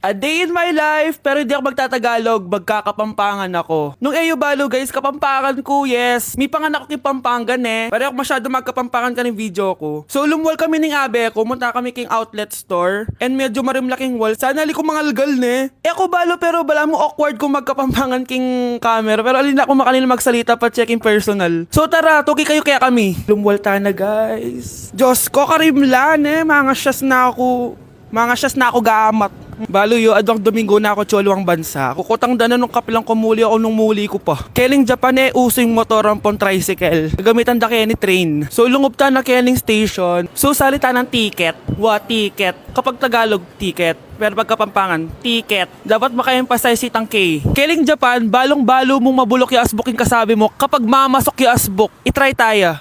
A day in my life, pero hindi ako magtatagalog, magkakapampangan ako. Nung AU Balo guys, kapampangan ko, yes. May panganak ko yung Pampangan eh. Pero ako masyado magkapampangan ka ng video ko. So lumwal kami ng abe ko, munta kami king outlet store. And medyo marimlaking wall. Sana li ko mangalgal ne. Ako Balo pero bala mo awkward kung magkapampangan king camera. Pero alin ako makanila magsalita pa checking personal. So tara, tuki kayo kaya kami. Lumwal ta na guys. Diyos ko, karimlan eh. Mga syas na ako gamat. Balo yo, adwang Domingo na ako choluang bansa. Kukutang dana nung kapilang kumuli ako nung muli ko pa. Keling Japan eh, using motor ampon tricycle. Gamitan da kaya ni train. So lungob ta na keling station. So salita ng ticket. Ticket. Kapag Tagalog, ticket. Pero pag Kapampangan, ticket. Dapat maka-emphasize itang K. Keling Japan, balong-balo mong mabulok yung asboking kasabi mo. Kapag mamasok yung asbok, itry tayo.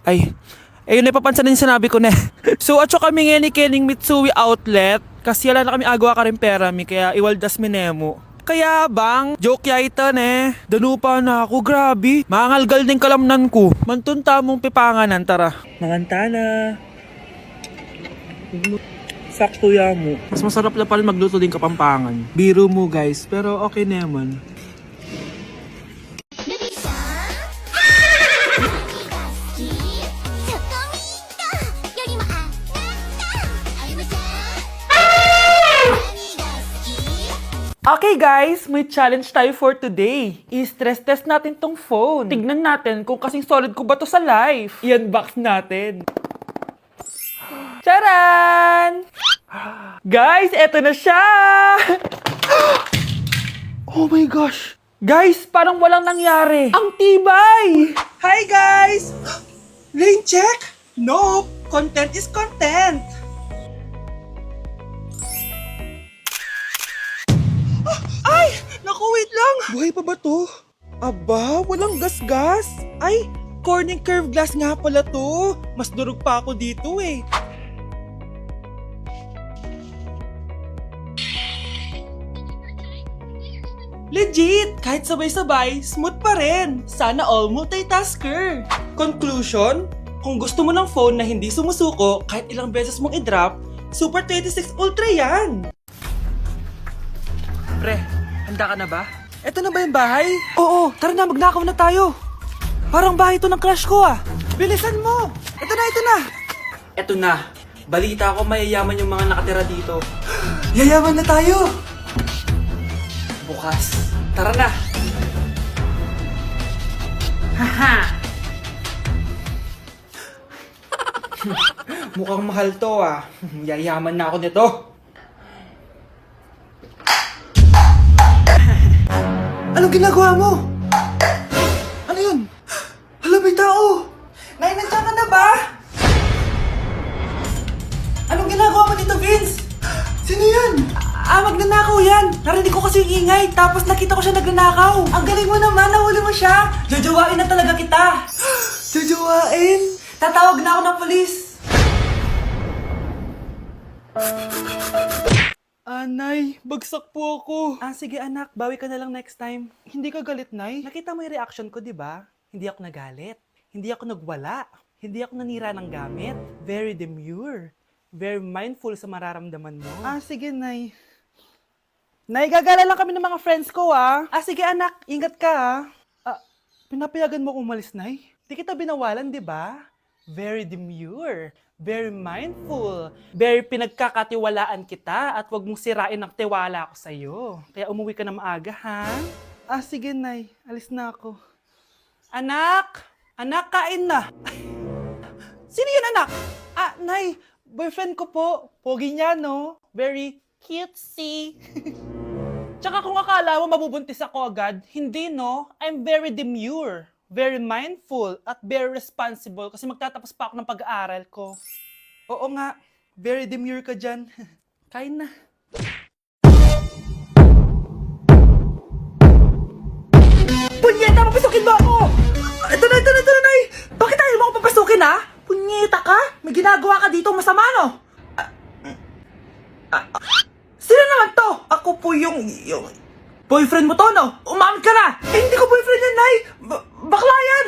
Ay, ayun na papansin din sinabi ko na. So atso kami nga ni Kening Mitsui Outlet. Kasi wala na kami agawa ka rin pera mi. Kaya iwaldas mi nemo. Kaya bang, joke yaitan eh. Danupa na ako, grabe. Mangalgal din kalamnan ko. Mantunta mong pipanganan, tara. Manganta na. Sakto ya mo. Mas masarap na pala magluto din Kapampangan. Biro mo guys, pero okay naman. Okay guys, may challenge tayo for today. I-stress test natin tong phone. Tignan natin kung kasing solid ko ba to sa life. I-unbox natin. Charan! Guys, eto na siya! Oh my gosh! Guys, parang walang nangyari. Ang tibay! Hi guys! Rain check? No! Content is content! Ay! Naku, wait lang! Buhay pa ba to? Aba, walang gas-gas! Ay, Corning curved glass nga pala to! Mas durog pa ako dito eh! Legit! Kahit sabay-sabay, smooth pa rin! Sana all multitasker! Conclusion? Kung gusto mo ng phone na hindi sumusuko kahit ilang beses mong i-drop, Super 26 Ultra yan! Pre, handa ka na ba? Eto na ba yung bahay? Oo, tara na, magnakaw na tayo! Parang bahay to ng crush ko ah! Bilisan mo! Ito na! Eto na. Balita ko mayayaman yung mga nakatira dito. Yayaman na tayo! Bukas. Tara na! Haha! Mukhang mahal to ah. Yayaman na ako nito. Anong ginagawa mo? Ano yun? Hala, may tao! Nay, nandiyan ka na ba? Anong ginagawa mo dito, Vince? Sino yan? Magnanakaw yan! Narinig ko kasi yung ingay, tapos nakita ko siya nagnanakaw. Ang galing mo naman, nahuli mo siya! Jojowain na talaga kita! Jojowain? Tatawag na ako ng polis! Nay, bagsak po ako. Sige anak, bawi ka na lang next time. Hindi ka galit, Nay? Nakita mo yung reaction ko, di ba? Hindi ako nagalit. Hindi ako nagwala. Hindi ako nanira ng gamit. Very demure. Very mindful sa mararamdaman mo. Sige, Nay. Nay, gagala lang kami ng mga friends ko, sige anak, ingat ka, pinapayagan mo umalis, Nay? Di kita binawalan, di ba? Very demure. Very mindful. Very pinagkakatiwalaan kita at wag mong sirain ang tiwala ko sa'yo. Kaya umuwi ka na maaga, ha? Sige, Nay. Alis na ako. Anak! Anak, kain na! Sino yun, anak? Nay, boyfriend ko po. Pogi niya, no? Very cutesy. Tsaka kung akala mo mabubuntis ako agad, hindi, no? I'm very demure. Very mindful at very responsible kasi magtatapos pa ako ng pag-aaral ko. Oo nga, very demure ka dyan. Kain na. Punyeta, papasukin mo ako! Ito na, Nay! Bakit ayaw mo ako papasukin, ha? Punyeta ka? May ginagawa ka dito masama, no? Sino naman to? Ako po yung boyfriend mo to, no? Umamit ka na! Hindi ko boyfriend yan, Nay! Bakla yan!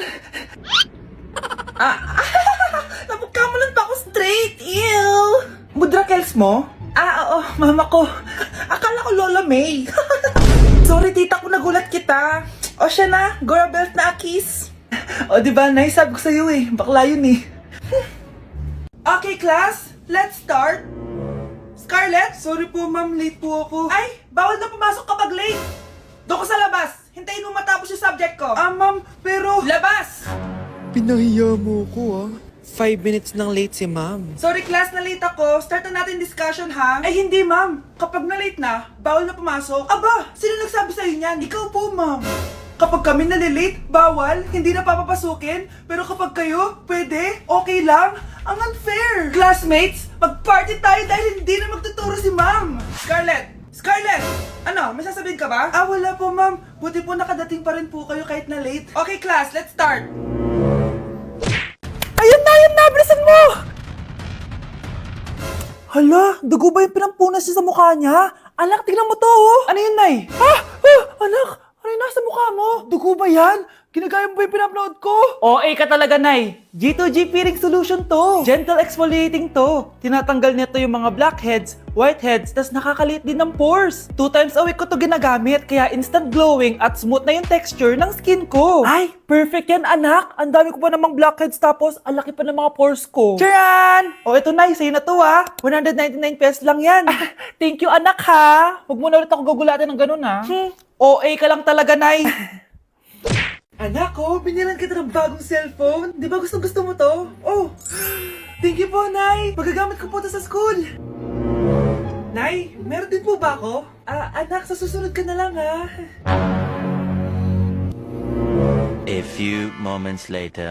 Napagkamalan pa ako straight! Ew! Mudra Kels mo? Oo, mama ko. Akala ko Lola May. Sorry, tita ko, nagulat kita. O siya na, Gora Belt na Akis. O diba, Nay, sabi ko sa'yo eh. Bakla yun eh. Okay, class, let's start. Scarlett? Sorry po, ma'am. Late po ako. Ay, bawal na pumasok kapag late. Doon ko sa labas. Hintayin mo matapos yung subject ko. Ma'am, pero... Labas! Pinahiya mo ko 5 minutes nang late si ma'am. Sorry class, na late ako. Start na natin discussion ha. Ay hindi ma'am. Kapag na late na, bawal na pumasok. Aba, sino nagsabi sa'yo niyan? Ikaw po ma'am. Kapag kami nalilate, bawal, hindi na papapasukin. Pero kapag kayo, pwede, okay lang. Ang unfair. Classmates, mag-party tayo dahil hindi na magtuturo si ma'am. Scarlett! Scarlett! Ano, may sasabihin ka ba? Wala po ma'am. Buti po nakadating pa rin po kayo kahit na late. Okay class, let's start. Ayun na! Bilisan mo! Hala, dugo ba yung pinampunas niya sa mukha niya? Anak, tignan mo to, oh! Ano yun, Nay? Anak! Ano yung nasa mukha mo? Dugo ba yan? Ginagaya mo ba yung pinupload ko? OA ka talaga, Nay. G2G peeling solution to. Gentle exfoliating to. Tinatanggal nito yung mga blackheads, whiteheads, tas nakakaliit din ng pores. 2 times a week ko to ginagamit, kaya instant glowing at smooth na yung texture ng skin ko. Ay, perfect yan, anak. Ang dami ko pa namang blackheads, tapos ang laki pa ng mga pores ko. Charan! O, ito na, sa'yo na to, ha. 199 pesos lang yan. Thank you, anak, ha. Huwag mo na ulit ako gugulatin ng ganun, ha. OA ka lang talaga, Nay. Anak ko, binilan kita ng bagong cellphone. Di ba gusto mo to? Oh, thank you po, Nay. Magagamit ko po to sa school. Nay, meron din po ba ako? Anak, sa susunod ka na lang, ha? A few moments later.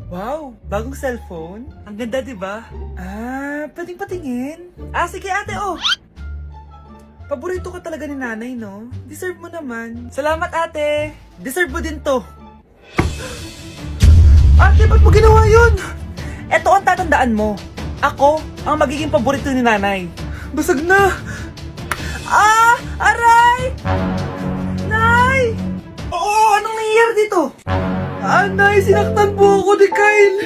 Wow, bagong cellphone? Ang ganda, di ba? Pwedeng patingin? Sige ate, oh. Paborito ka talaga ni nanay, no? Deserve mo naman. Salamat, ate. Deserve mo din to. Ate, ba't mo ginawa yun? Eto ang tatandaan mo. Ako ang magiging paborito ni nanay. Basag na. Aray! Nay! Oo, anong nangyayari dito? Nay, sinaktan po ako ni Kyle.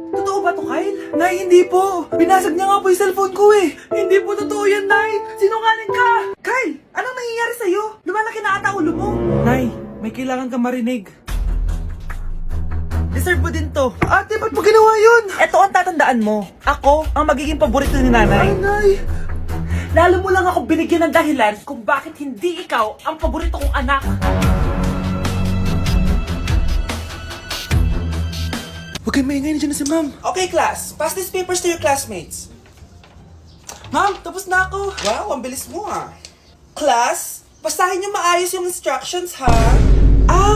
Totoo ba to, Kyle? Nay, hindi po. Binasag niya nga po yung cellphone ko eh. Hindi po totoo yan, Nay. Sinungaling ka. Kyle, anong nangyayari sa'yo? Lumalaki na ata ulo mo. Nay, may kailangan kang marinig. Deserve mo din to. Ate, ba't mo ginawa yun? Eto ang tatandaan mo. Ako ang magiging paborito ni nanay. Nay. Lalo mo lang ako binigyan ng dahilan kung bakit hindi ikaw ang paborito kong anak. Huwag kayong maingay, nandiyan na si ma'am. Okay, class. Pass these papers to your classmates. Ma'am, tapos na ako. Wow, ang bilis mo ah. Class, basahin niyo maayos yung instructions ha.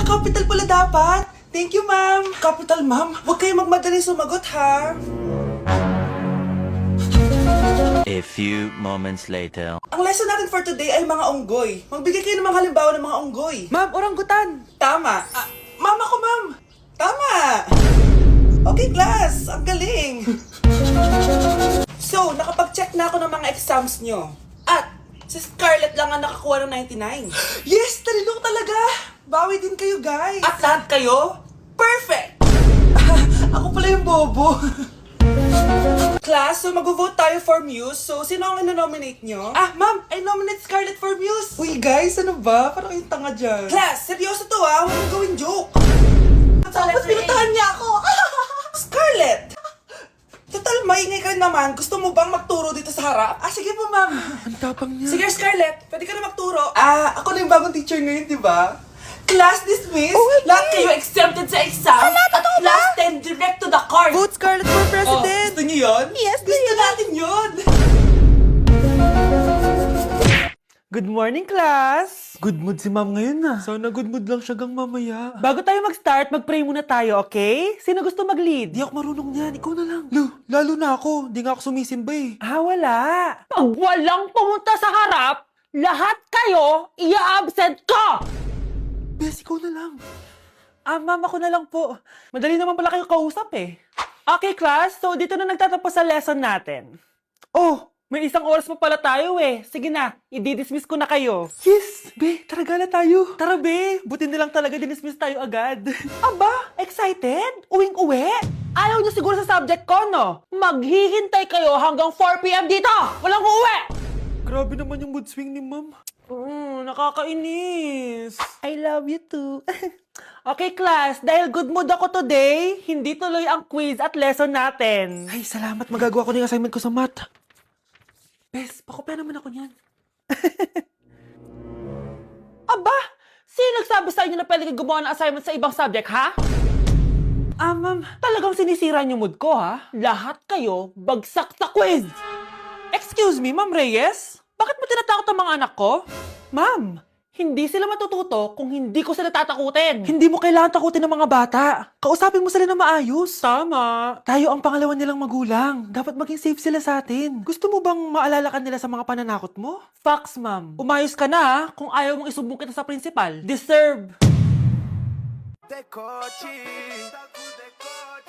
Capital pala dapat. Thank you, ma'am. Capital, ma'am. Huwag kayong magmadali sumagot ha. A few moments later. Ang lesson natin for today ay mga unggoy. Magbigay kayo ng mga halimbawa ng mga unggoy. Ma'am, oranggutan. Tama. Ma'am ako, ma'am. Tama. Okay, class. Ang galing. So, nakapag-check na ako ng mga exams nyo. At, si Scarlett lang ang nakakuha ng 99. Yes! Talino talaga! Bawi din kayo, guys. At lahat kayo, perfect! Ako pala yung bobo. Class, so mag-vote tayo for Muse. So, sino ang ino-nominate nyo? Ma'am, I nominate Scarlett for Muse. Uy, guys, ano ba? Parang yung tanga dyan. Class, seryoso to ha. Huwag mong gawin joke. Tapos pinutahan niya ako. Scarlett! Total, maingay ka naman. Gusto mo bang magturo dito sa harap? Sige po, ma'am. Ang tapang niya. Sige, Scarlett. Pwede ka na magturo. Ako na yung bagong teacher ngayon, di ba? Class dismissed. Lahat kayo exempted sa exam. At class 10 direct to the card. Vote Scarlett for president. Gusto niyo yun? Yes, gusto natin yun. Good morning, class! Good mood si ma'am ngayon na. Sana good mood lang siya gang mamaya. Bago tayo mag-start, mag-pray muna tayo, okay? Sino gusto mag-lead? Di ako marunong niyan, ikaw na lang. Lalo na ako, di nga ako sumisimba eh. Wala. Pag walang pumunta sa harap, lahat kayo ia-absent ko! Bes, ikaw na lang. Ma'am, ako na lang po. Madali naman pala kayo kausap eh. Okay, class. So, dito na nagtatapos sa lesson natin. Oh, may 1 oras pa pala tayo eh. Sige na, i-dismiss ko na kayo. Yes, be, tara gala tayo. Tara be, buti na lang talaga dinismiss tayo agad. Aba, excited? Uwing-uwi? Ayaw niyo siguro sa subject ko, no? Maghihintay kayo hanggang 4 p.m. dito! Walang uuwi! Grabe naman yung mood swing ni ma'am. Nakakainis. I love you too. Okay, class. Dahil good mood ako today, hindi tuloy ang quiz at lesson natin. Ay, salamat. Magagawa ko na yung assignment ko sa math. Bes, pakopya naman ako niyan. Aba! Sino nagsabi sa inyo na pwede kayo gumawa ng assignment sa ibang subject, ha? Ma'am, talagang sinisira niyo mood ko, ha? Lahat kayo bagsak sa quiz! Excuse me, Ma'am Reyes? Bakit mo tinatakot ang mga anak ko? Ma'am, hindi sila matututo kung hindi ko sila tatakutin. Hindi mo kailangan takutin ng mga bata. Kausapin mo sila na maayos. Tama. Tayo ang pangalawa nilang magulang. Dapat maging safe sila sa atin. Gusto mo bang maalala ka nila sa mga pananakot mo? Facts, ma'am. Umayos ka na, ha? Kung ayaw mong isumbong kita sa principal. Deserve. Decote,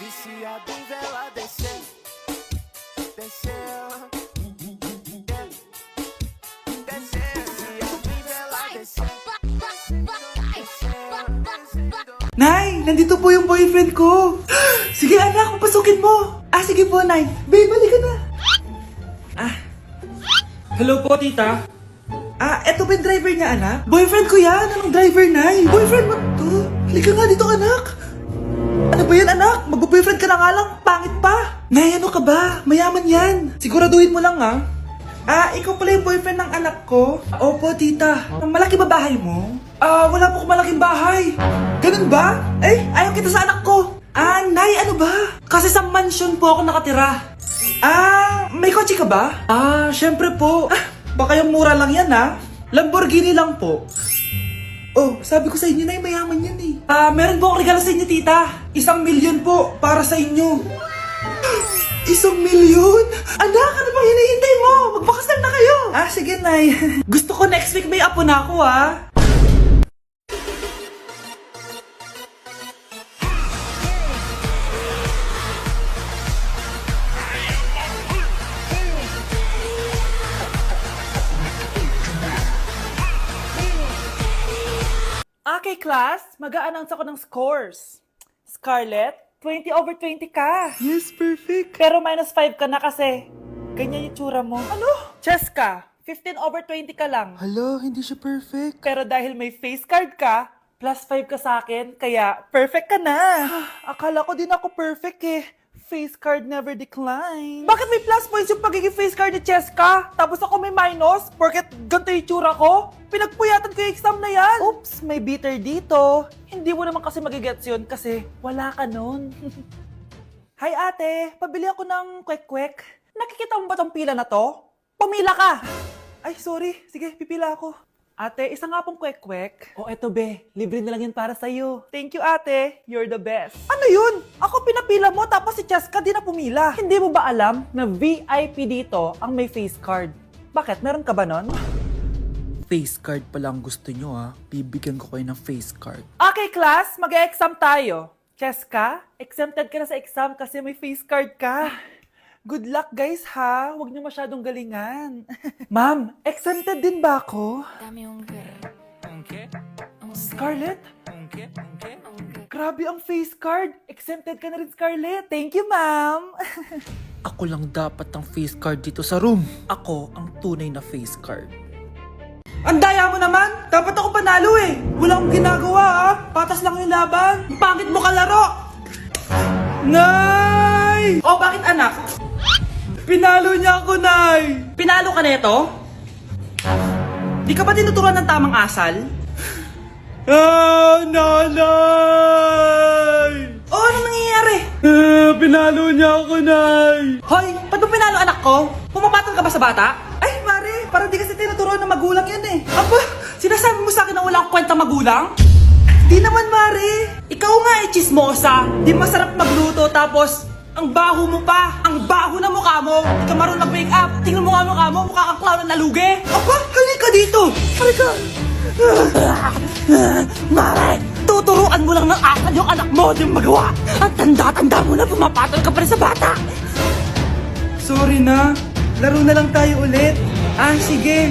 viciado em vela descer, descer, descer, viciado em vela descer. Nay, nandito po yung boyfriend ko. Sige anak, papasukin mo. Sige po, Nay. Babe, balik ka na. Hello po, tita. Eto ba yung driver niya, anak? Boyfriend ko yan. Anong driver, Nay? Boyfriend mo to? Halika nga dito, anak. Ano ba yan, anak? Magbo-boyfriend ka na nga lang. Pangit pa. Nay, ano ka ba? Mayaman yan. Siguraduhin mo lang, ha? Ikaw pala yung boyfriend ng anak ko? Opo, tita. Malaki ba bahay mo? Wala po akong malaking bahay. Ganun ba? Ayaw kita sa anak ko. Nay, ano ba? Kasi sa mansion po ako nakatira. May kotse ka ba? Syempre po. Baka yung mura lang yan, ha? Lamborghini lang po. Oh, sabi ko sa inyo na mayaman yan eh. Meron po akong regalo sa inyo, tita. 1,000,000 po para sa inyo. 1,000,000? Anak, ano bang hinihintay mo? Magpakasal na kayo. Sige, Nay. Gusto ko next week may apo na ako, ha? Okay, class. Mag-a-announce ako ng scores. Scarlett, 20/20 ka. Yes, perfect. Pero -5 ka na kasi. Ganyan yung tsura mo. Ano? Cheska, 15/20 ka lang. Hala, hindi siya perfect. Pero dahil may face card ka, +5 ka sa akin, kaya perfect ka na. Akala ko din ako perfect eh. Face card never decline. Bakit may plus points yung pagiging face card ni Cheska? Tapos ako may minus? Porket ganito yung tsura ko? Pinagpuyatan ko yung exam na yan. Oops, may bitter dito. Hindi mo naman kasi magigets yun kasi wala ka nun. Hi ate, pabili ako ng kwek-kwek. Nakikita mo ba tong pila na to? Pumila ka! Ay, sorry. Sige, pipila ako. Ate, isa nga pong kwek-kwek. Eto be, libre na lang yun para sa'yo. Thank you ate, you're the best. Ano yun? Ako pinapila mo tapos si Cheska di na pumila. Hindi mo ba alam na VIP dito ang may face card? Bakit? Meron ka ba nun? Face card pala ang gusto nyo, ha? Bibigyan ko kayo ng face card. Okay class, mag-e-exam tayo. Cheska, exempted ka na sa exam kasi may face card ka. Good luck guys ha, huwag niyo masyadong galingan. Ma'am, exempted din ba ako? Scarlett? Grabe ang face card. Exempted ka na rin, Scarlett. Thank you, ma'am. Ako lang dapat ang face card dito sa room. Ako ang tunay na face card. Ang daya mo naman! Dapat ako panalo eh! Wala akong ginagawa ha! Patas lang yung laban! Ang pangit mo kalaro! Nay! Bakit anak? Pinalo niya ako, Nay! Pinalo ka neto? Di ka ba tinuturuan ng tamang asal? Nanay! Ano nangyayari? Pinalo niya ako, Nay! Hoy, ba't mo pinalo anak ko? Pumapatol ka ba sa bata? Ay, Mare, parang di kasi tinuturuan ng magulang yan eh. Aba, sinasabi mo sa akin na wala akong kwenta magulang? Di naman, Mare. Ikaw nga eh, chismosa. Di masarap magluto tapos ang baho mo pa. Ang baho na mukha mo. Di ka marunong mag-make up. Tingnan mo nga mukha mo. Mukha kang clown na nalugi. Aba, halika dito. Halika. Mare, tuturuan mo lang ng asal yung anak mo. Di mo magawa. Ang tanda-tanda mo na pumapatol ka pa rin sa bata. Sorry na. Laro na lang tayo ulit. Sige.